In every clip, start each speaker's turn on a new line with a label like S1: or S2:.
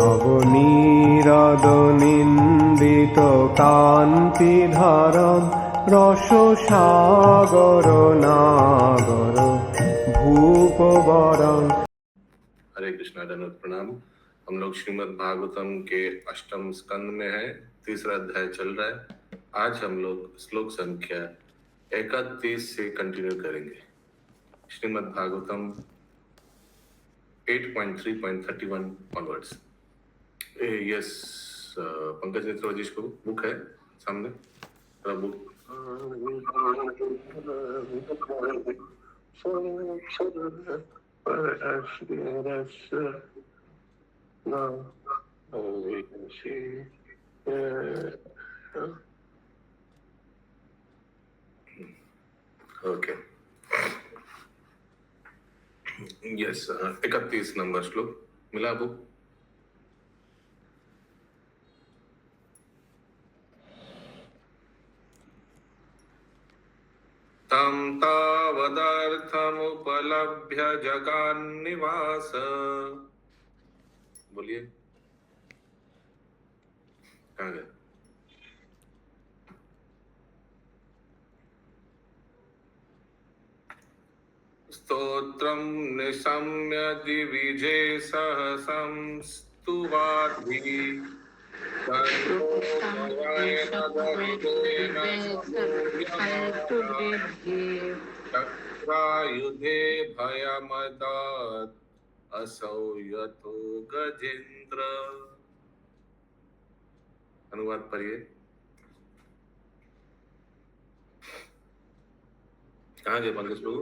S1: নবনীরদনিন্দিত কান্তিধারম রসসাগর নাগর भूपवरं।
S2: हरे कृष्णा, धन्यवाद, प्रणाम। हम लोग श्रीमद् भागवतम के अष्टम स्कंद में है, तीसरा अध्याय चल रहा है। आज हम लोग श्लोक संख्या 31 से कंटिन्यू करेंगे। श्रीमद् भागवतम 8.3.31 ऑनवर्ड्स। यस, पंकज नेत्र वजीश को बुक है सामने, बुक ओके, यस, 31 नंबर श्लोक मिला बुक। तं तावदर्थमुपलभ्य जगान्निवास। बोलिए, कहाँ गए? स्तोत्रं निशम्य दिविजे सहसं स्तुवाद्भिः चक्रायुधे भयमदात् असौ यतो गजेन्द्र। अनुवाद पढ़िए। कहाँ गए पंकज प्रभु?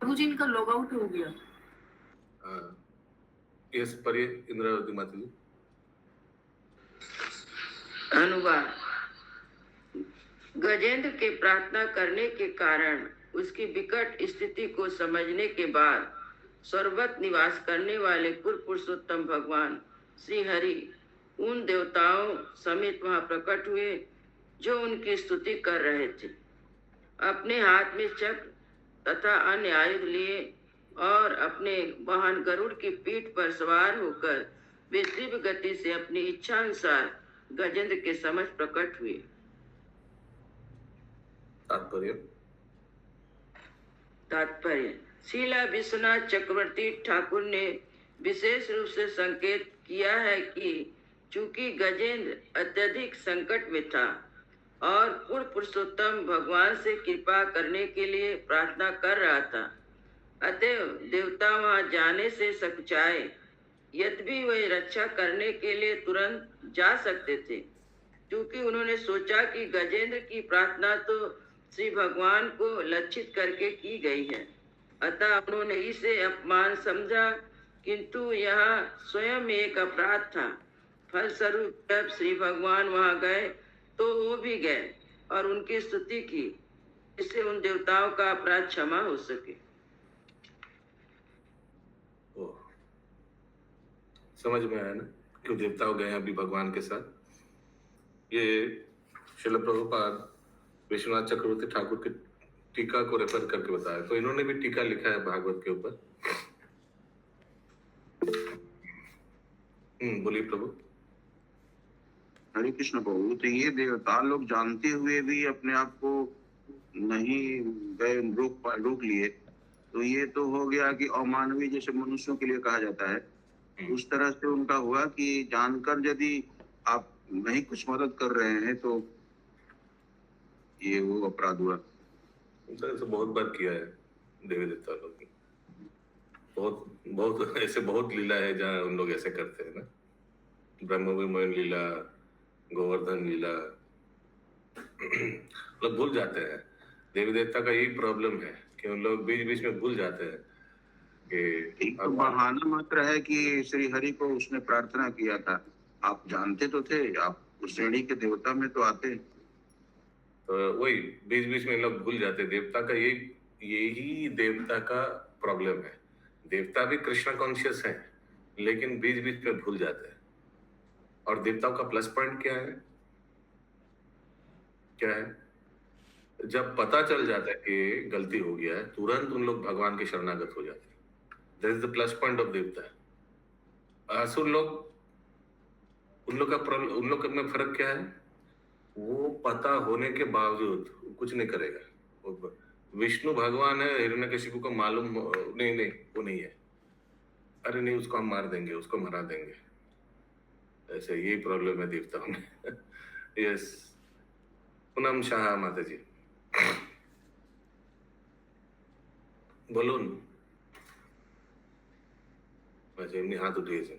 S3: प्रभु जी इनका लॉग आउट हो गया।
S2: हाँ, यस पढ़िए इंद्रावती माता जी।
S4: अनुवाद। गजेंद्र के प्रार्थना करने के कारण उसकी विकट स्थिति को समझने के बाद सर्वत्र निवास करने वाले कुल पुरुषोत्तम भगवान श्री हरि उन देवताओं समेत वहां प्रकट हुए जो उनकी स्तुति कर रहे थे। अपने हाथ में चक्र तथा अन्य आयुध लिए और अपने वाहन गरुड़ की पीठ पर सवार होकर वे तीव्र गति से अपनी इच्छा अनुसार गजेंद्र के समक्ष प्रकट हुए। तात्पर्य। शीला विश्वनाथ चक्रवर्ती ठाकुर ने विशेष रूप से संकेत किया है कि चूंकि गजेंद्र अत्यधिक संकट में था और पूर्ण पुरुषोत्तम भगवान से कृपा करने के लिए प्रार्थना कर रहा था, अतएव देवता वहां जाने से सकुचाए। यद्यपि वे रक्षा करने के लिए तुरंत जा सकते थे, क्योंकि उन्होंने सोचा कि गजेंद्र की प्रार्थना तो श्री भगवान को लक्षित करके की गई है, अतः उन्होंने इसे अपमान समझा, किंतु यह स्वयं एक अपराध था। फलस्वरूप जब श्री भगवान वहां गए तो वो भी गए और उनकी स्तुति की, जिससे उन देवताओं का अपराध क्षमा हो सके।
S2: समझ में आया ना क्यों देवताओं गए अभी भगवान के साथ? ये श्रील प्रभुपाद विश्वनाथ चक्रवर्ती ठाकुर की टीका को रेफर करके बताया, तो इन्होंने भी टीका लिखा है भागवत के ऊपर। बोलिए प्रभु।
S5: हरे कृष्ण प्रभु। तो ये देवता लोग जानते हुए भी अपने आप को नहीं गए, रोक लिए, तो ये तो हो गया कि अमानवीय जैसे मनुष्यों के लिए कहा जाता है, उस तरह से उनका हुआ कि जानकर यदि आप नहीं कुछ मदद कर रहे हैं तो ये वो अपराध हुआ।
S2: ऐसे बहुत बार किया है देवी देवता लोग, बहुत ऐसे बहुत लीला है जहाँ उन लोग ऐसे करते हैं ना। ब्रह्म विमोचन लीला, गोवर्धन लीला, लोग भूल जाते हैं। देवी देवता का यही प्रॉब्लम है कि उन लोग बीच बीच में भूल जाते हैं कि
S5: एक तो बहाना मात्र है कि श्री हरि को उसने प्रार्थना किया था, आप जानते तो थे, आप उस श्रेणी के देवता में तो आते,
S2: तो वही बीच बीच में लोग भूल जाते। देवता का यही देवता का प्रॉब्लम है। देवता भी कृष्ण कॉन्शियस है, लेकिन बीच बीच में भूल जाते हैं। और देवताओं का प्लस पॉइंट क्या है? जब पता चल जाता है कि गलती हो गया है, तुरंत उन लोग भगवान के शरणागत हो जाते हैं। That is the plus point of देवता। असुर लोग, उन लोग में फर्क क्या है? वो पता होने के बावजूद कुछ नहीं करेगा। वो विष्णु भगवान है, हिरण्यकशिपु को मालूम नहीं, नहीं वो नहीं है, अरे नहीं उसको हम मार देंगे, उसको मरा देंगे, ऐसे यही प्रॉब्लम है देवताओं में। यस, पूनम शाह माता जी बोलून म्हणजे एमनी हाथ उठिए છે।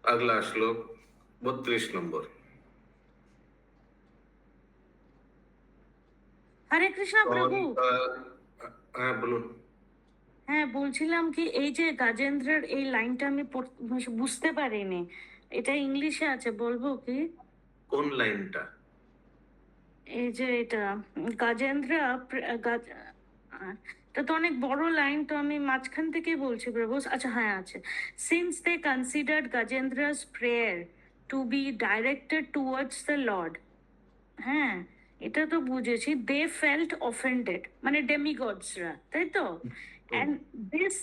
S2: अगला श्लोक 32 नंबर।
S6: হরে কৃষ্ণ প্রভু।
S2: হ্যাঁ বলুন।
S6: হ্যাঁ, বলছিলাম কি এই যে গাজেন্দ্রের এই লাইনটা আমি বুঝতে পারিনি, এটা ইংলিশে আছে, বলবো কি?
S2: কোন লাইনটা?
S6: এই যে এটা গাজেন্দ্র এটা তো অনেক বড় লাইন, তো আমি মাঝখান থেকে বলছি প্রভু। আচ্ছা হ্যাঁ আছে, since they considered Gajendra's prayer to be directed towards the lord, হ্যাঁ এটা তো বুঝেছি, দে ফেল্ট অফেন্ডেড মানে ডেমিগডসরা, তাই তো? And this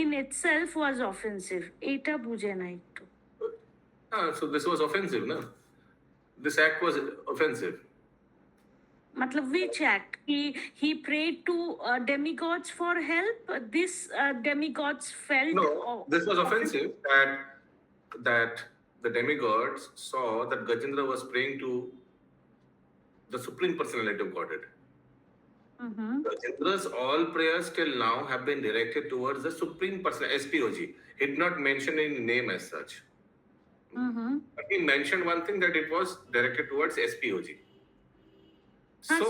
S6: in itself was offensive, এইটা বুঝে না একটু।
S2: so this was offensive na, this act was offensive,
S6: मतलब which act? He prayed to demigods for help. This demigods felt
S2: no this was offensive that the demigods saw that Gajendra was praying to the supreme personality of Godhead. Gajendra's all prayers till now have been directed towards the supreme person, SPOG. He did not mention any name as such. But he mentioned one thing, that it was directed towards SPOG. So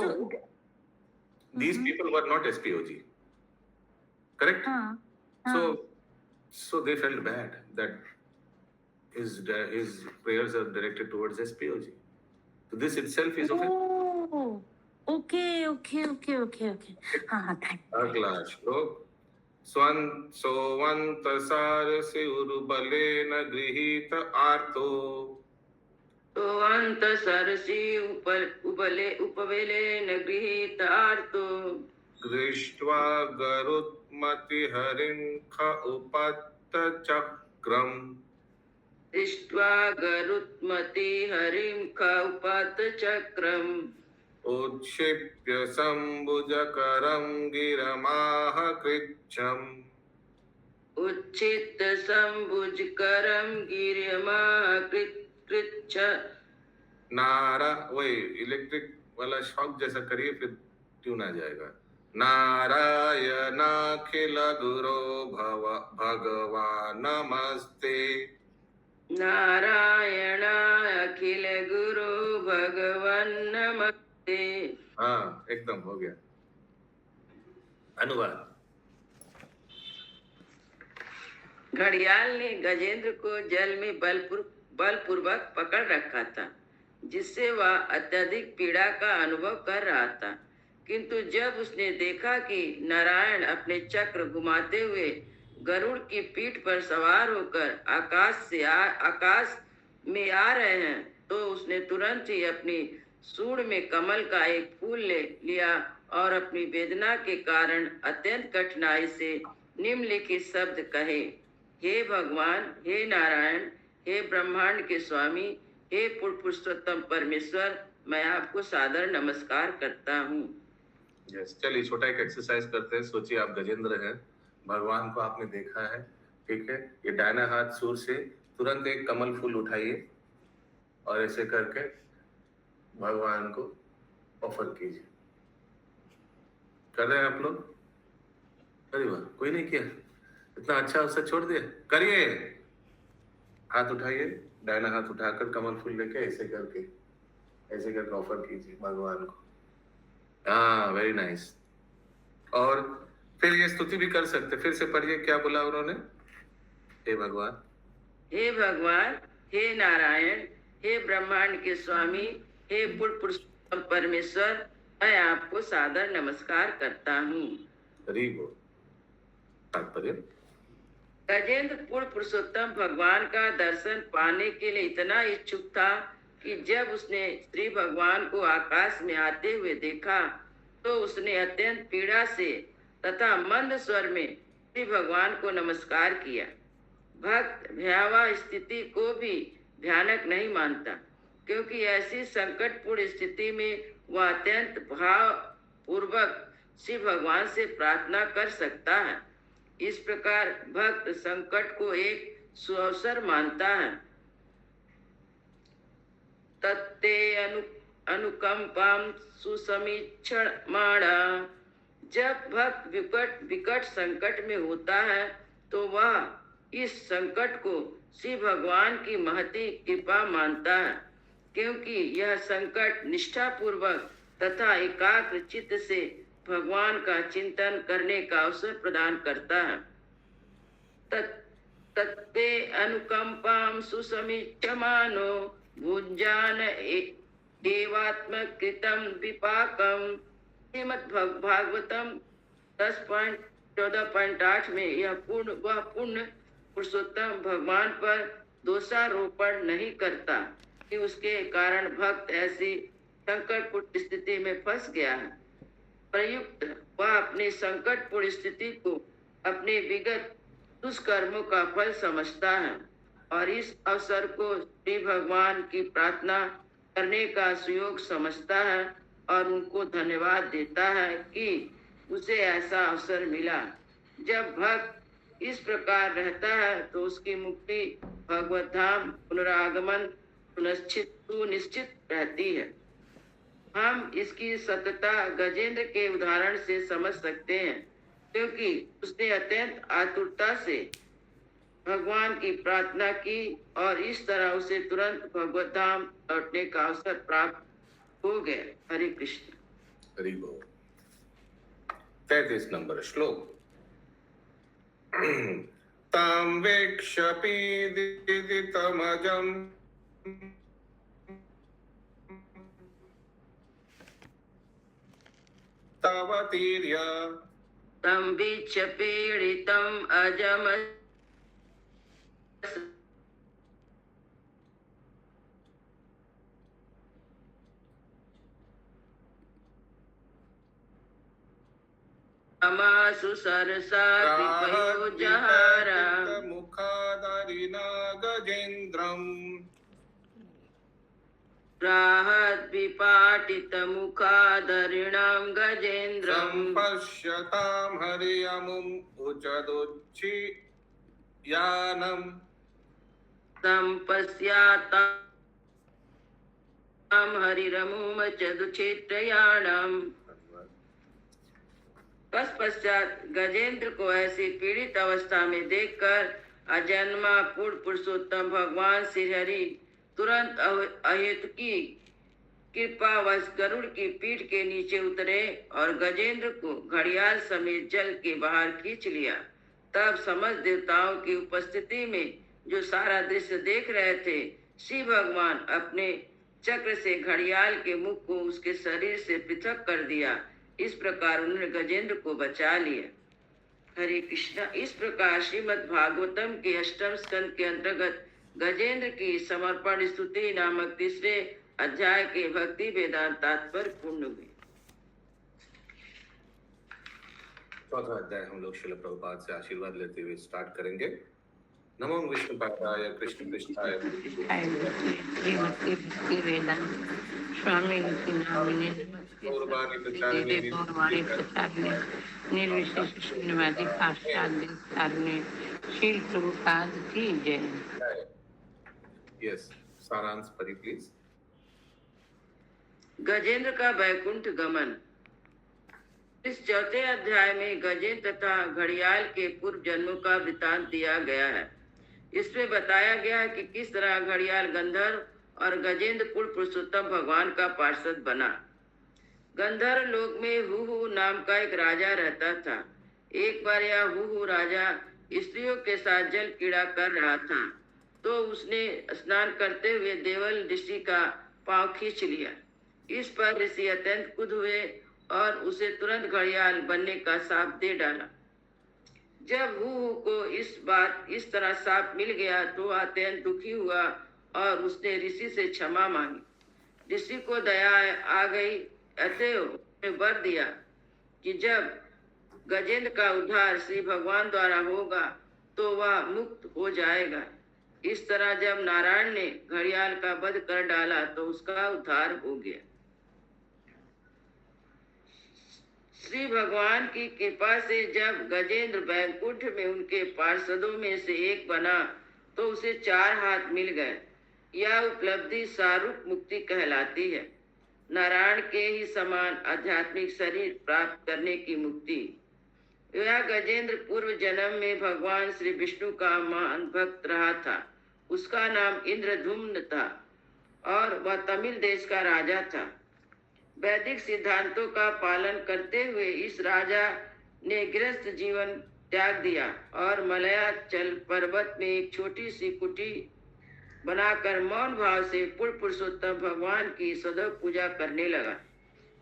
S2: these people were not SPOG, correct? So they felt bad that his prayers are directed towards SPOG. So this itself is offensive.
S6: Okay. हाँ, thank you.
S2: अगला श्लोक। सोवंत सारसि उरुबलेन गृहीत आर्तो,
S4: सोवंत Cersei उपवेलेन गृहीत आर्तो,
S2: दृष्ट्वा गरुत्मति हरिं ख उपत्त चक्रम्,
S4: दृष्ट्वा गरुत्मति हरिं ख उपत्त चक्रम्,
S2: उच्छिप्य सम्भुजकरं गिरमाह कृच्छम्,
S4: उच्छित सम्भुजकरं गिरमाह कृच्छ।
S2: नारा, वही इलेक्ट्रिक वाला शॉक जैसा करिए, फिर ट्यून आ जाएगा। नारायणाखिल गुरो भगवान नमस्ते,
S4: नारायण अखिल गुरु भगवान नमस्ते।
S2: हाँ एकदम हो गया। अनुवाद।
S4: घड़ियाल ने गजेंद्र को जल में बलपूर्वक पकड़ रखा था, जिससे वह अत्यधिक पीड़ा का अनुभव कर रहा था। किंतु जब उसने देखा कि नारायण अपने चक्र घुमाते हुए गरुड़ की पीठ पर सवार होकर आकाश में आ रहे हैं, तो उसने तुरंत ही अपनी सूंड में कमल का एक फूल ले लिया और अपनी वेदना के कारण अत्यंत कठिनाई से निम्नलिखित शब्द कहे, हे भगवान, हे नारायण, हे ब्रह्मांड के स्वामी, हे पुरुषोत्तम परमेश्वर, मैं आपको सादर नमस्कार करता हूँ।
S2: यस, चलिए छोटा एक एक्सरसाइज करते हैं। सोचिए आप गजेंद्र हैं, भगवान को आपने देखा है, ठीक है? ये दाहिना हाथ सूर से तुरंत एक कमल फूल उठाइए और ऐसे करके भगवान को ऑफर कीजिए। कर रहे हैं आप लोग? अरे वाह, कोई नहीं किया, इतना अच्छा अवसर छोड़ दिया। करिए, हाथ उठाइए, दाहिना हाथ उठाकर कमल फूल लेके ऐसे करके ऑफर कीजिए भगवान को। हाँ, वेरी नाइस। और फिर ये स्तुति भी कर सकते। फिर से पढ़िए, क्या बोला उन्होंने? हे भगवान,
S4: हे भगवान, हे नारायण, हे ब्रह्मांड के स्वामी, हे पुरुषोत्तम परमेश्वर, मैं आपको सादर नमस्कार करता हूँ।
S2: तात्पर्य,
S4: गजेंद्र पूर्ण पुरुषोत्तम भगवान का दर्शन पाने के लिए इतना इच्छुक था कि जब उसने श्री भगवान को आकाश में आते हुए देखा, तो उसने अत्यंत पीड़ा से तथा मंद स्वर में श्री भगवान को नमस्कार किया। भक्त भयावह स्थिति को भी भयानक नहीं मानता, क्योंकि ऐसी संकटपूर्ण स्थिति में वह अत्यंत भाव पूर्वक श्री भगवान से प्रार्थना कर सकता है। इस प्रकार भक्त संकट को एक सुअवसर मानता है। तत्ते अनुकंपाम सुसमीक्षमाणा। जब भक्त विकट संकट में होता है तो वह इस संकट को श्री भगवान की महती कृपा मानता है, क्योंकि यह संकट निष्ठापूर्वक तथा एकाग्र चित्त से भगवान का चिंतन करने का अवसर प्रदान करता है। तत्ते अनुकंपाम सुसमीक्षमानो भुंजान एवात्मकृतं विपाकम। श्रीमद् भागवतम 10.14.8 में यह पूर्ण पुरुषोत्तम भगवान पर दोषारोपण नहीं करता कि उसके कारण भक्त ऐसी संकटपूर्ण स्थिति में फंस गया है। प्रयुक्त वह अपनी संकटपूर्ण स्थिति को अपने विगत दुष्कर्मों का फल समझता है और इस अवसर को श्री भगवान की प्रार्थना करने का सुयोग समझता है और उनको धन्यवाद देता है कि उसे ऐसा अवसर मिला। जब भक्त इस प्रकार रहता है तो उसकी मुक्ति भगवत धाम पुनरागमन सुनिश्चित रहती है। हम इसकी सत्यता गजेंद्र के उदाहरण से समझ सकते हैं, क्योंकि उसने अत्यंत आतुरता से भगवान की प्रार्थना की और इस तरह उसे तुरंत भगवत धाम लौटने का अवसर प्राप्त हो गया। हरे कृष्ण।
S2: हरि बोल। 33 नंबर श्लोक। ताम वेक्ष पीदितमजम तावतीर्य
S4: तं वीक्ष पीडितम् अजम अमासु सरसा कृपयो जहारा।
S2: मुखादरिना गजेन्द्रम्
S4: राहद्विपाटितमुखादरिणां गजेन्द्रम्
S2: सम्पश्यतां हरियमुम् उचदुच्चीयानम्
S4: सम्पश्यातां हरिरमुमचदुचित्रयाणम्। तत्पश्चात गजेंद्र को ऐसी पीड़ित अवस्था में देखकर अजन्मा पूर्ण पुरुषोत्तम भगवान श्री हरि तुरंत अहेतुकी कृपावश गरुड़ की पीठ के नीचे उतरे और गजेंद्र को घड़ियाल समेत जल के बाहर खींच लिया। तब समस्त देवताओं की उपस्थिति में जो सारा दृश्य देख रहे थे, श्री भगवान अपने चक्र से घड़ियाल के मुख को उसके शरीर से पृथक कर दिया। इस प्रकार उन्होंने गजेंद्र को बचा लिया। हरे कृष्णा। इस प्रकार श्रीमद् भागवतम के 8वें स्कंद के अंतर्गत गजेंद्र की समर्पण स्तुति नामक 3रे अध्याय के भक्ति वेदांत तात्पर्य पूर्ण हुए।
S2: 4वां अध्याय हम लोग श्रील प्रभुपाद से आशीर्वाद लेते हुए स्टार्ट करेंगे। नमो विष्णुपादाय कृष्ण कृष्णाय
S7: स्वामी नामिने निर्विशेष शून्यवादी पाश्चात्य सारने शील प्रभुपाद की जय।
S2: यस, सारांश पढ़िए प्लीज।
S4: गजेंद्र का वैकुंठ गमन। इस 4थे अध्याय में गजेंद्र तथा घड़ियाल के पूर्व जन्मों का वृतांत दिया गया है। इसमें बताया गया है कि किस तरह घड़ियाल गंधर्व और गजेंद्र पूर्ण पुरुषोत्तम भगवान का पार्षद बना। गंधर्व लोक में हुहु नाम का एक राजा रहता था। एक बार यह हुहु राजा स्त्रियों के साथ जल क्रीड़ा कर रहा था, तो उसने स्नान करते हुए देवल ऋषि का पांव खींच लिया। इस पर ऋषि अत्यंत क्रुद्ध हुए और उसे तुरंत घड़ियाल बनने का शाप दे डाला। जब हुहु को इस तरह शाप मिल गया तो अत्यंत दुखी हुआ और उसने ऋषि से क्षमा मांगी। ऋषि को दया आ गई, अतएव उसने वर दिया कि जब गजेंद्र का उद्धार श्री भगवान द्वारा होगा तो तो वह मुक्त हो जाएगा। इस तरह जब नारायण ने घड़ियाल का वध कर डाला तो उसका उद्धार हो गया। श्री भगवान की कृपा से जब गजेंद्र वैकुंठ में उनके पार्षदों में से एक बना तो उसे 4 हाथ मिल गए। यह उपलब्धि सारूप मुक्ति कहलाती है, नारायण के ही समान आध्यात्मिक शरीर प्राप्त करने की मुक्ति। यह गजेंद्र पूर्व जन्म में भगवान श्री विष्णु का महान भक्त रहा था। उसका नाम इंद्रधुम्न था और वह तमिल देश का राजा था। वैदिक सिद्धांतों का पालन करते हुए इस राजा ने गृहस्थ जीवन त्याग दिया और मलयाचल पर्वत में एक छोटी सी कुटी बनाकर मौन भाव से पूर्ण पुरुषोत्तम भगवान की सदैव पूजा करने लगा।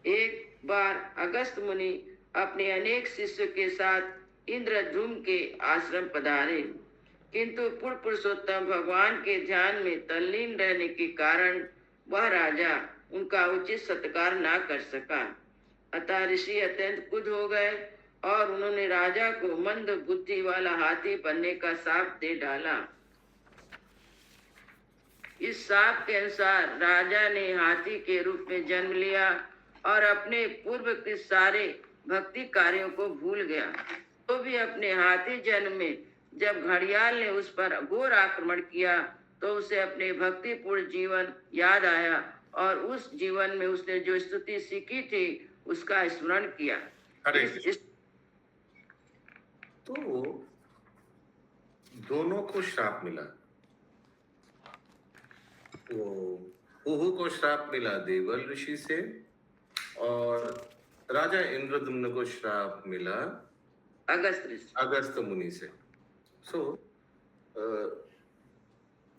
S4: एक बार अगस्त मुनि अपने अनेक शिष्यों के साथ इंद्रधूम के आश्रम पधारे, किंतु पूर्ण पुरुषोत्तम भगवान के ध्यान में तल्लीन रहने के कारण वह राजा उनका उचित सत्कार ना कर सका। अतः ऋषि अत्यंत क्रुद्ध हो गए और उन्होंने राजा को मंद बुद्धि वाला हाथी बनने का शाप दे डाला। इस शाप के अनुसार राजा ने हाथी के रूप में जन्म लिया और अपने पूर्व के सारे भक्ति कार्यों को भूल गया। तो भी अपने हाथी जन्म में जब घड़ियाल ने उस पर घोर आक्रमण किया तो उसे अपने भक्तिपूर्ण जीवन याद आया और उस जीवन में उसने जो स्तुति सीखी थी उसका स्मरण किया।
S2: तो दोनों को श्राप मिला। वो उहु को श्राप मिला देवल ऋषि से और राजा इंद्रदुम्न को श्राप मिला अगस्त मुनि से। सो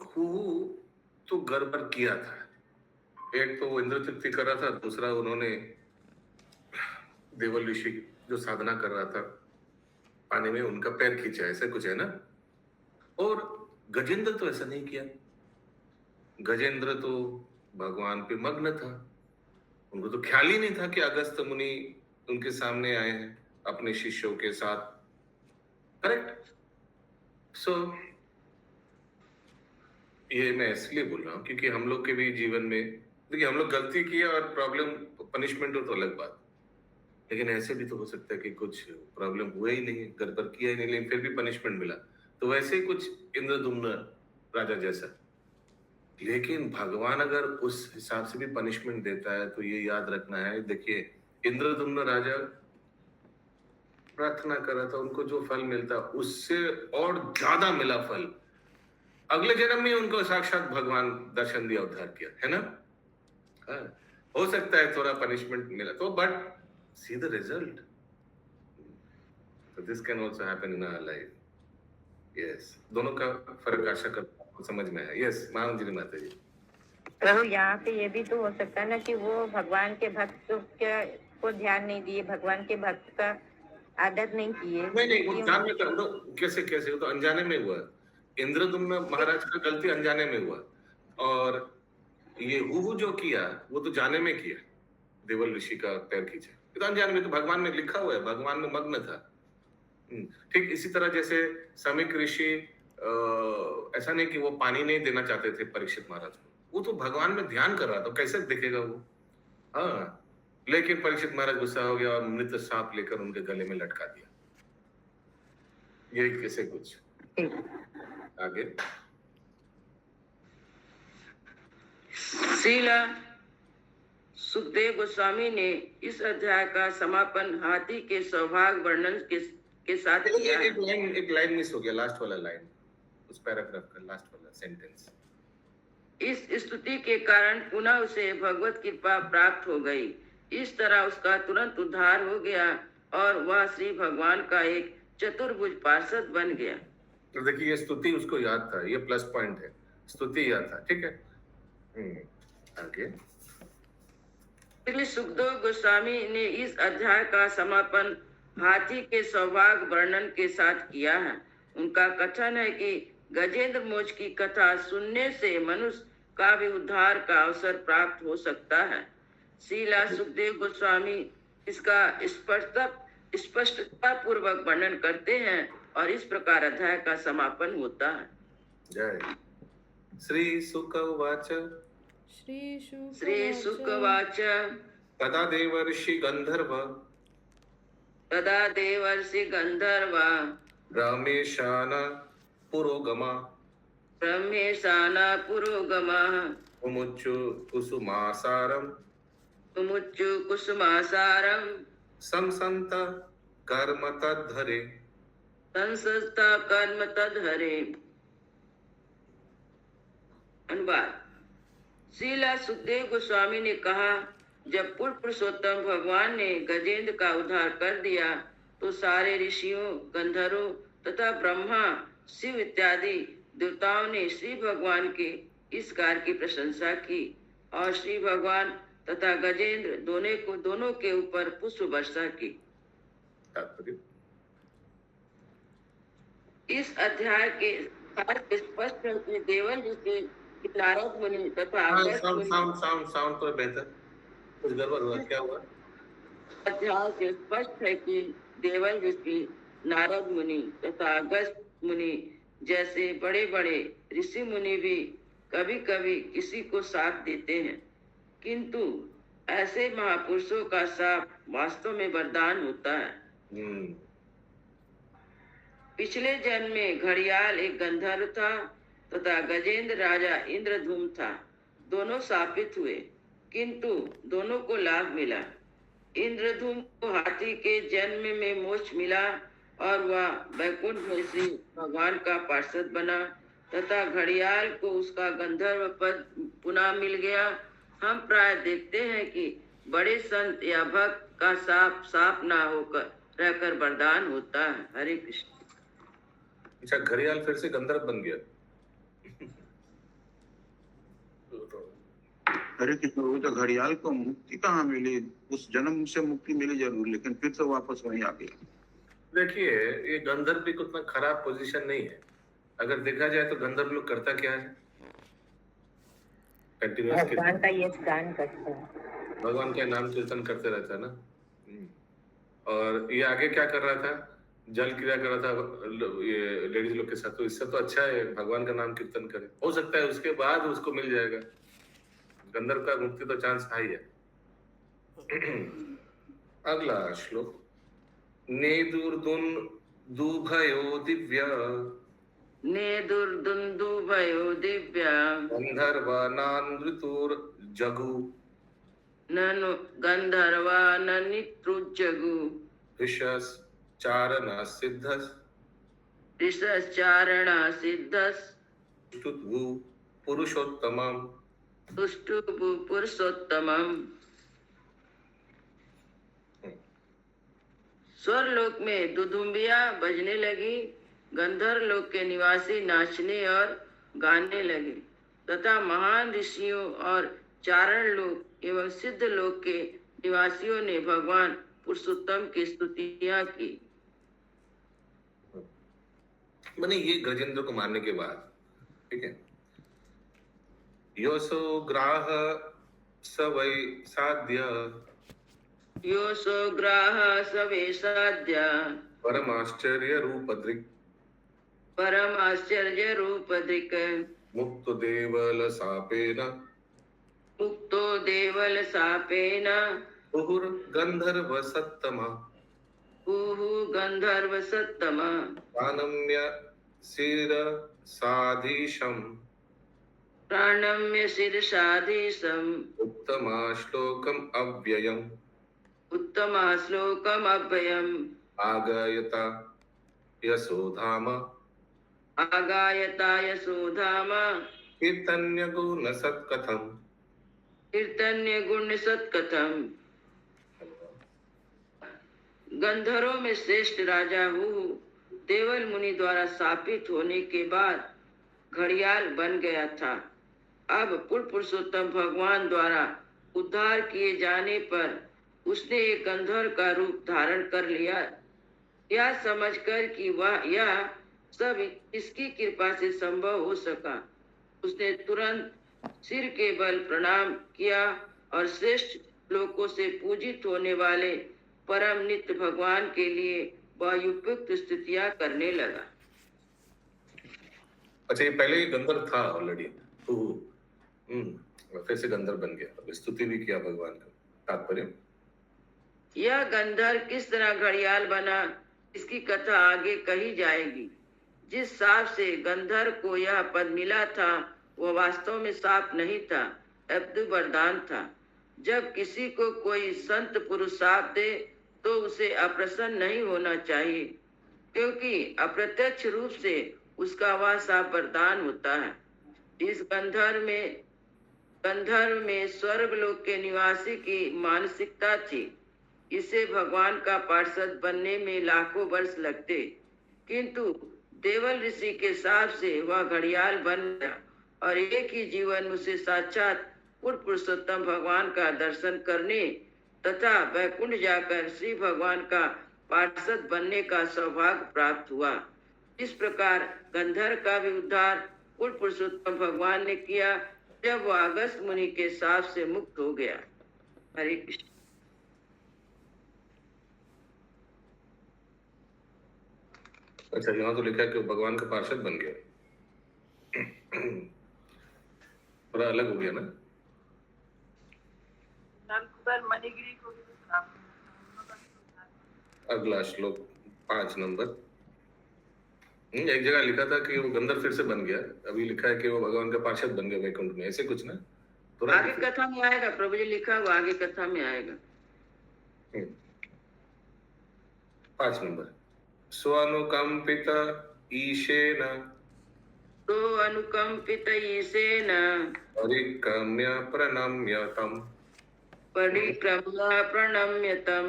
S2: हुहु तो गड़बड़ किया था। एक तो वो इंद्र तृप्ति कर रहा था, दूसरा उन्होंने देवल ऋषि जो साधना कर रहा था पानी में उनका पैर खींचा, ऐसा कुछ है ना। और गजेंद्र तो ऐसा नहीं किया। गजेंद्र तो भगवान पे मग्न था। उनको तो ख्याल ही नहीं था कि अगस्त मुनि उनके सामने आए हैं अपने शिष्यों के साथ। करेक्ट। सो ये मैं इसलिए बोल रहा हूँ क्योंकि हम लोग के भी जीवन में देखिए, हम लोग गलती किया और प्रॉब्लम पनिशमेंट हो तो अलग बात, लेकिन ऐसे भी तो हो सकता है कि कुछ प्रॉब्लम हुआ ही नहीं, गड़बड़ किया ही नहीं, लेकिन फिर भी पनिशमेंट मिला। तो वैसे ही कुछ इंद्रदुम्न राजा जैसा। लेकिन भगवान अगर उस हिसाब से भी पनिशमेंट देता है तो ये याद रखना है। देखिए, इंद्रदुम्न राजा प्रार्थना कर रहा था, उनको जो फल मिलता उससे और ज्यादा मिला फल। अगले जन्म में उनको साक्षात भगवान दर्शन दिया, उद्धार किया, है ना। हो सकता है थोड़ा पनिशमेंट मिला तो, but see the result. So this can also happen in our life. Yes. दोनों का फर्क आशा करता हूँ समझ में है। यस, महाराज माता जी।
S8: प्रभु, यहाँ पे ये भी तो हो सकता है ना कि वो भगवान के भक्त को ध्यान नहीं दिए, भगवान के भक्त का आदर नहीं किए।
S2: नहीं, वो ध्यान में तो कैसे वो तो अनजाने में हुआ। इंद्रदुम्न महाराज का गलती अनजाने में हुआ और ये हुहु जो किया वो तो जाने में किया, देवल ऋषि का पैर खींचा। तो अनजाने में, तो भगवान में लिखा हुआ है, भगवान में मग्न था। ठीक इसी तरह जैसे समीक ऋषि ऐसा नहीं कि वो पानी नहीं देना चाहते थे परीक्षित महाराज को, वो तो भगवान में ध्यान कर रहा था, कैसे दिखेगा वो। हाँ, लेकिन परीक्षित महाराज गुस्सा हो गया और मृत सांप लेकर उनके गले में लटका दिया। ये कैसे कुछ आगे।
S4: श्रीला सुखदेव गोस्वामी ने इस अध्याय का समापन हाथी के सौभाग्य वर्णन के साथ किया।
S2: एक लाइन मिस हो गया, लास्ट वाला लाइन, उस पैराग्राफ का लास्ट वाला सेंटेंस।
S4: इस स्तुति के कारण पुनः उसे भगवत कृपा प्राप्त हो गई। इस तरह उसका तुरंत उद्धार हो गया और वह श्री भगवान का एक चतुर्भुज पार्षद बन गया।
S2: तो देखिए, ये स्तुति उसको याद था, ये प्लस पॉइंट है, स्तुति याद था। ठीक है, आगे।
S4: श्री सुखदेव गोस्वामी ने इस अध्याय का समापन हाथी के सौभाग्य वर्णन के साथ किया है। उनका कथन है कि गजेंद्र मोक्ष की कथा सुनने से मनुष्य का भी उद्धार का अवसर प्राप्त हो सकता है। श्रीला सुखदेव गोस्वामी इसका स्पष्टता पूर्वक वर्णन करते हैं और इस प्रकार अध्याय का समापन होता है।
S2: जय श्री शुक उवाच
S4: श्री शुकवाच
S2: तदा देवर्षि गंधर्व
S4: तदा देवर्षि गंधर्वा
S2: रमेशान पुरोगमा
S4: ब्रह्मेशाना पुरोगमः
S2: मुमुच्चु कुसुमासारम
S4: मुमुच्चु कुसुमासारं
S2: संसंत कर्म तद्धरे।
S4: संसस्ता कर्म तदहरे। अनुवाद। श्रीला सुखदेव गोस्वामी ने कहा, जब पूर्ण पुरुषोत्तम भगवान ने गजेंद्र का उद्धार कर दिया तो सारे ऋषियों, गंधर्वों तथा ब्रह्मा, शिव इत्यादि देवताओं ने श्री भगवान के इस कार्य की प्रशंसा की और श्री भगवान तथा गजेंद्र दोनों के ऊपर पुष्प वर्षा की।
S2: तात्पर्य
S4: इस अध्याय के साथ स्पष्ट है कि देवल ऋषि, नारद मुनि तथा अगस्त्य मुनि
S2: साउंड तो बेहतर, कुछ गड़बड़ हुआ, क्या हुआ?
S4: अध्याय से स्पष्ट है कि देवल ऋषि, नारद मुनि तथा अगस्त्य मुनि जैसे बड़े बड़े ऋषि मुनि भी कभी कभी किसी को साथ देते हैं, किंतु ऐसे महापुरुषों का साथ वास्तव में वरदान होता है। पिछले जन्म में घड़ियाल एक गंधर्व था तथा गजेंद्र राजा इंद्रधूम था। दोनों शापित हुए, किंतु दोनों को लाभ मिला। इंद्रधूम को हाथी के जन्म में मोक्ष मिला और वह वैकुंठ में श्री भगवान का पार्षद बना तथा घड़ियाल को उसका गंधर्व पद पुनः मिल गया। हम प्राय देखते हैं कि बड़े संत या भक्त का साप ना होकर रहकर वरदान होता है। हरे कृष्ण।
S2: अच्छा, घड़ियाल फिर से गंधर्व बन गया।
S5: अरे कृष्ण, वो तो घड़ियाल को मुक्ति कहाँ मिली? उस जन्म से मुक्ति मिली जरूर, लेकिन फिर तो वापस वहीं आ गया।
S2: देखिए, ये गंधर्व भी उतना खराब पोजीशन नहीं है। अगर देखा जाए तो गंधर्व लोग करता क्या है? कंटिन्यूअस
S8: भगवान का ये गान करते हैं,
S2: भगवान का नाम कीर्तन करते रहता है ना। और ये आगे क्या कर रहा था? जल क्रिया कर रहा था ये लेडीज लोग के साथ। तो इससे तो अच्छा है भगवान का नाम कीर्तन करे, हो सकता है उसके बाद उसको मिल जाएगा। गंधर्व का मुक्ति तो चांस हाई है। अगला श्लोक। नेदुर्दुन दुभयो दिव्य
S4: नेदुर्दुन्दुभयो दिव्या
S2: गंधर्वानानृतुर जगु
S4: ननु गंधर्वाननितृजगु
S2: ऋषस चारण सिद्धस
S4: ऋषश्चारणा सिद्धस्
S2: स्तुत्वु पुरुषोत्तमम्
S4: तुष्टुभु पुरुषोत्तमम्। स्वर्लोक में दुदुम्बिया बजने लगी, गंधर्व लोक के निवासी नाचने और गाने लगे तथा महान ऋषियों और चारण लोक एवं सिद्ध लोक के निवासियों ने भगवान पुरुषोत्तम की स्तुतियां की।
S2: मैंने ये गजेंद्र को मारने के बाद, ठीक है, योसो ग्राह सवै साध्य
S4: योसो ग्राह सवे साध्या
S2: परमाश्चर्य रूपदृक्
S4: परम आश्चर्य रूप दृक्
S2: मुक्त देवल सापेन
S4: मुक्तो देवल सापेन
S2: उहुर गंधर्व सत्तम
S4: हुहु गंधर्व सत्तम
S2: प्राणम्य शिर साधीशम
S4: प्राणम्य शिरसाधीशम्
S2: उत्तमा श्लोकम अव्ययम
S4: उत्तमा श्लोकम अभयम्
S2: आगयता यशोधाम
S4: आगायता यशोधाम
S2: कीर्तन्य गुण सत्कथम।
S4: कीर्तन्य गुण सत्कथम। गंधर्वों में श्रेष्ठ राजा हुहु देवल मुनि द्वारा शापित होने के बाद घड़ियाल बन गया था। अब पूर्ण पुरुषोत्तम भगवान द्वारा उद्धार किए जाने पर उसने एक गंधर्व का रूप धारण कर लिया। यह समझकर कि वह यह सब इसकी कृपा से संभव हो सका, उसने तुरंत सिर के बल प्रणाम किया और श्रेष्ठ लोकों से पूजित होने वाले परम नित्य भगवान के लिए वह उपयुक्त स्तुतियां करने लगा।
S2: अच्छा, ये पहले ही गंधर्व था ऑलरेडी। फिर से गंधर्व बन गया, अब स्तुति भी किया भगवान का। तात्पर्य
S4: यह गंधर्व किस तरह घड़ियाल बना, इसकी कथा आगे कही जाएगी। जिस सांप से गंधर्व को यह पद मिला था वह वास्तव में सांप नहीं था, अब्दु वरदान था। जब किसी को कोई संत पुरुष सांप दे तो उसे अप्रसन्न नहीं होना चाहिए, क्योंकि अप्रत्यक्ष रूप से उसका वह सांप वरदान होता है। इस गंधर्व में स्वर्गलोक के निवासी की मानसिकता थी। इसे भगवान का पार्षद बनने में लाखों वर्ष लगते, किंतु देवल ऋषि के साथ से वह घड़ियाल बन गया और एक ही जीवन उसे साक्षात पूर्ण पुरुषोत्तम भगवान का दर्शन करने तथा वैकुंठ जाकर श्री भगवान का पार्षद बनने का सौभाग्य प्राप्त हुआ। इस प्रकार गंधर्व का भी उद्धार पूर्ण पुरुषोत्तम भगवान ने किया जब वह अगस्त मुनि के साथ से मुक्त हो गया। हरे कृष्ण।
S2: अच्छा, यहाँ तो लिखा है कि वो भगवान का पार्षद बन गया। थोड़ा अलग हो गया ना। अगला श्लोक 5 नंबर। एक जगह लिखा था कि वो गंधर्व फिर से बन गया, अभी लिखा है कि वो भगवान का पार्षद बन गया वैकुंठ में, ऐसे कुछ ना। थोड़ा
S4: आगे कथा में आएगा, प्रभु जी लिखा हुआ आगे कथा में आएगा।
S2: 5 नंबर। स्वानुकंपित ईशेन
S4: अनुकंपित ईशेन
S2: परिक्रम्य प्रणम्य
S4: प्रणम्यतम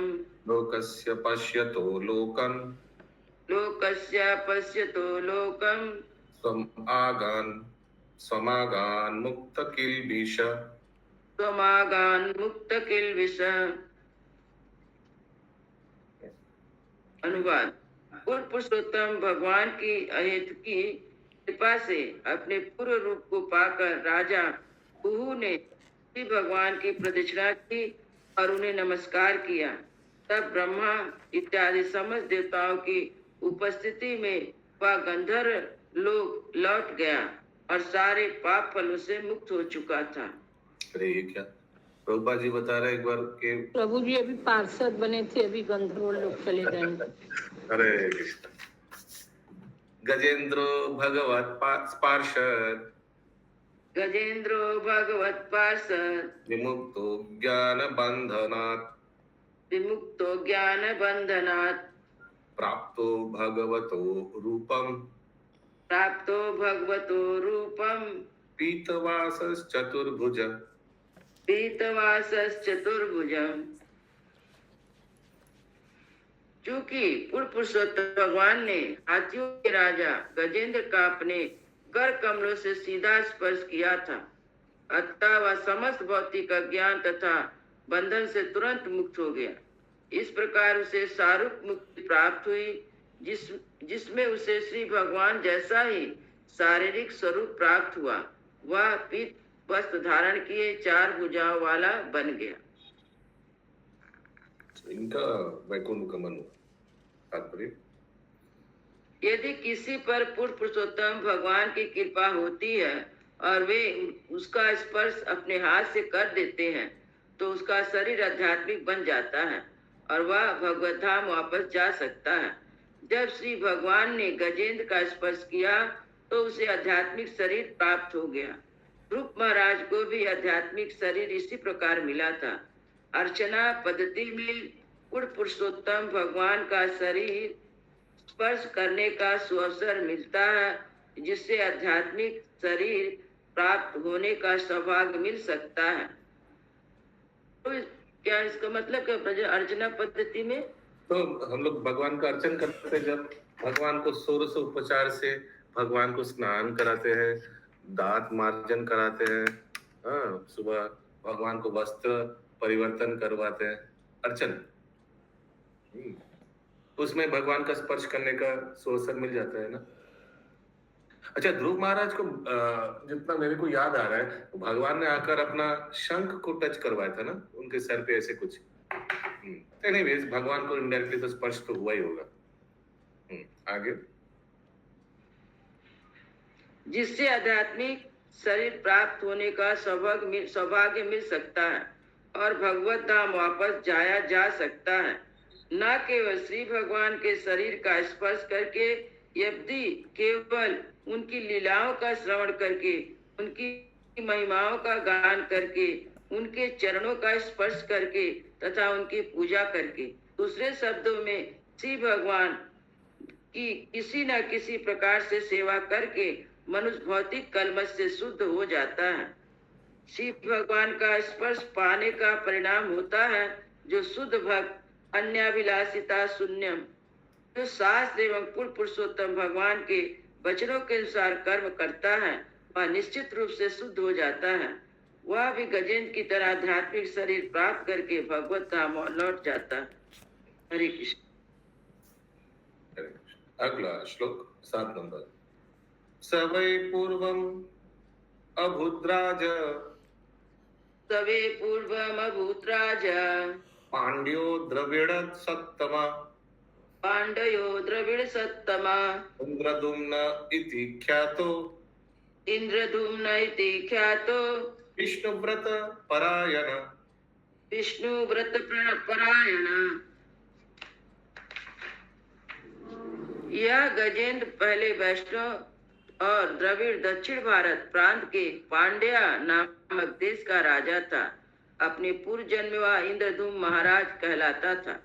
S2: लोकस्य पश्यतो लोकं स्वमागान् मुक्त किल्बिष।
S4: अनुवाद। पूर्ण पुरुषोत्तम भगवान की अहेतुकी कृपा से अपने पूर्व रूप को पाकर राजा कुहू ने श्री भगवान की प्रदक्षिणा की और उन्हें नमस्कार किया। तब ब्रह्मा इत्यादि समस्त देवताओं की उपस्थिति में वह गंधर्व लोक लौट गया और सारे पाप फलों से मुक्त हो चुका था।
S2: अरे ये क्या, प्रभुपाद जी बता रहे एक बार कि
S7: प्रभु जी अभी पार्षद बने थे, अभी गंधर्व लोग चले जाएंगे।
S2: हरे कृष्ण। गजेंद्रो भगवत पार्षद विमुक्तो ज्ञान बंधनात् प्राप्तो भगवतो रूपम पीतवासश्चतुर्भुजम्।
S4: चूंकि पूर्ण पुरुषोत्तम भगवान ने हाथियों के राजा गजेंद्र का अपने कर कमलों से सीधा स्पर्श किया था, अतः वह समस्त भौतिक ज्ञान तथा बंधन से तुरंत मुक्त हो गया। इस प्रकार उसे सारूप मुक्ति प्राप्त हुई, जिसमें उसे श्री भगवान जैसा ही शारीरिक स्वरूप प्राप्त हुआ। वह पीत वस्त्र धारण किए 4 भुजाओं वाला बन गया।
S2: इनका वैकुंठ गमन तात्पर्य।
S4: यदि किसी पर पूर्ण पुरुषोत्तम भगवान की कृपा होती है और वे उसका स्पर्श अपने हाथ से कर देते हैं तो उसका शरीर आध्यात्मिक बन जाता है और वह भगवत धाम वापस जा सकता है। जब श्री भगवान ने गजेंद्र का स्पर्श किया तो उसे आध्यात्मिक शरीर प्राप्त हो गया। ध्रुव महाराज को भी आध्यात्मिक शरीर इसी प्रकार मिला था। अर्चना पद्धति में पूर्ण पुरुषोत्तम भगवान का शरीर स्पर्श करने का सुअवसर मिलता है, जिससे आध्यात्मिक शरीर प्राप्त होने का सौभाग्य मिल सकता है। तो क्या इसका मतलब क्या? अर्चना पद्धति में
S2: तो हम लोग भगवान का अर्चन करते हैं, जब भगवान को षोडश उपचार से भगवान को स्नान कराते हैं, दांत मार्जन कराते हैं, सुबह भगवान को वस्त्र परिवर्तन करवाते हैं, अर्चन। उसमें भगवान का स्पर्श करने का अवसर मिल जाता है ना। अच्छा, ध्रुव महाराज को जितना मेरे को याद आ रहा है, भगवान ने आकर अपना शंख को टच करवाया था ना उनके सर पे, ऐसे कुछ। एनीवेज, भगवान को इनडायरेक्टली तो स्पर्श तो हुआ ही होगा। आगे।
S4: जिससे आध्यात्मिक शरीर प्राप्त होने का सौभाग्य मिल सकता है और भगवत धाम वापस जाया जा सकता है। न केवल श्री भगवान के शरीर का स्पर्श करके, यद्यपि केवल उनकी लीलाओं का श्रवण करके, उनकी महिमाओं का गान करके, उनके चरणों का स्पर्श करके तथा उनकी पूजा करके, दूसरे शब्दों में श्री भगवान की किसी न किसी प्रकार से सेवा करके मनुष्य भौतिक कलमश से शुद्ध हो जाता है। शिव भगवान का स्पर्श पाने का परिणाम होता है जो शुद्ध भक्त अन्याभिलाषिता शून्यम, जो शास्त्र एवं कुल पुरुषोत्तम भगवान के वचनों के अनुसार कर्म करता है, वह निश्चित रूप से शुद्ध हो जाता है। वह भी गजेंद्र की तरह आध्यात्मिक शरीर प्राप्त करके भगवत धाम लौट जाता है। हरे कृष्ण।
S2: अगला श्लोक 7 नंबर। स वै पूर्वम अभूद्राज
S4: सवे पूर्वमभूतराज
S2: पांड्यो द्रविड़ सत्तमा
S4: पाण्डयो द्रविड़ सत्तमा
S2: इंद्रदुम्न इति ख्यातो
S4: इंद्रधूम्न इति ख्यातो
S2: विष्णुव्रत परायण
S4: विष्णुव्रत परायण। यह गजेंद्र पहले वैष्णव और द्रविड़ दक्षिण भारत प्रांत के पांड्या नामक देश का राजा था। अपने पूर्व जन्म में वह इंद्रधूम महाराज कहलाता था।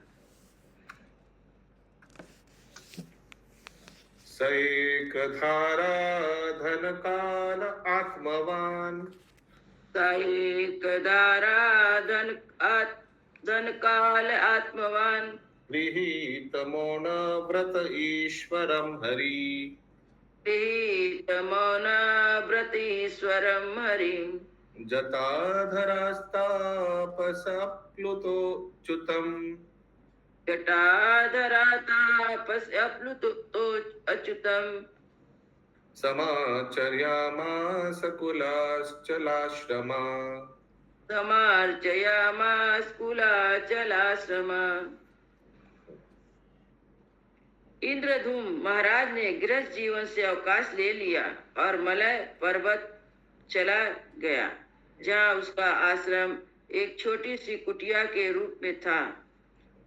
S2: सैकधारा धन काल आत्मवान
S4: सैकधारा धन काल आत्मवान
S2: गृहीत मौन व्रत ईश्वरम हरि
S4: मौन व्रतीश्वरम हरिम
S2: जटाधरास्तापसप्लुतो च्युतम
S4: जटाधरातापस्यप्लुतो अच्युतम
S2: समाचर्यामास कुलाश्चलाश्रमा
S4: समार्चयामास कुलाचलाश्रमा। इंद्रधूम महाराज ने गृहस्थ जीवन से अवकाश ले लिया और मलय पर्वत चला गया, जहाँ उसका आश्रम एक छोटी सी कुटिया के रूप में था।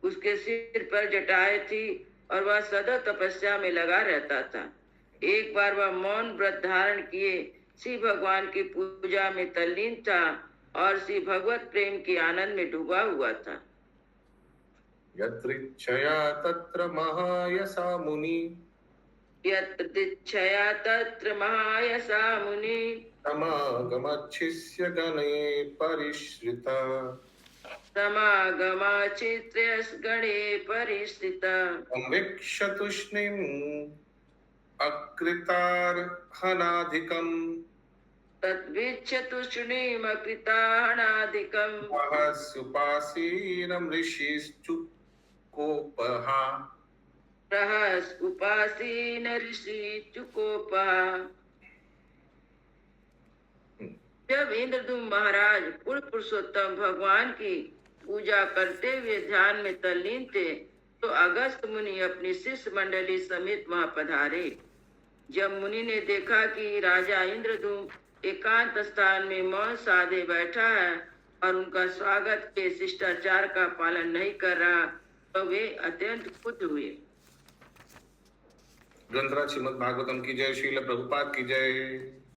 S4: उसके सिर पर जटाएं थी और वह सदा तपस्या में लगा रहता था। एक बार वह मौन व्रत धारण किए श्री भगवान की पूजा में तल्लीन था और श्री भगवत प्रेम के आनंद में डूबा हुआ था।
S2: यत्रिच्छया तत्र महायसा मुनि
S4: यत्रिच्छया तत्र महायसा मुनि
S2: समागमच्छिष्य गणे परिश्रिता
S4: समागमाचित्र्यस् गणे परिश्रिता
S2: संवीक्ष्य तूष्णीम् अकृतार्हनाधिकम्
S4: तद्वीक्ष्य तूष्णीमकृताहनाधिकम्
S2: सहस्युपासीनं ऋषिश्चुकोपः
S4: रहस उपासीन ऋषि चुकोपः। जब इंद्रधूम महाराज पूर्ण पुरुषोत्तम भगवान की पूजा करते हुए ध्यान में तल्लीन थे तो अगस्त मुनि अपनी शिष्य मंडली समेत वहां पधारे। जब मुनि ने देखा कि राजा इंद्रधूम एकांत स्थान में मौन साधे बैठा है और उनका स्वागत के शिष्टाचार का पालन नहीं कर रहा तो वे अत्यंत क्रुद्ध हुए।
S2: ग्रंथराज श्रीमद् भागवतम की जय। श्रील प्रभुपाद की जय।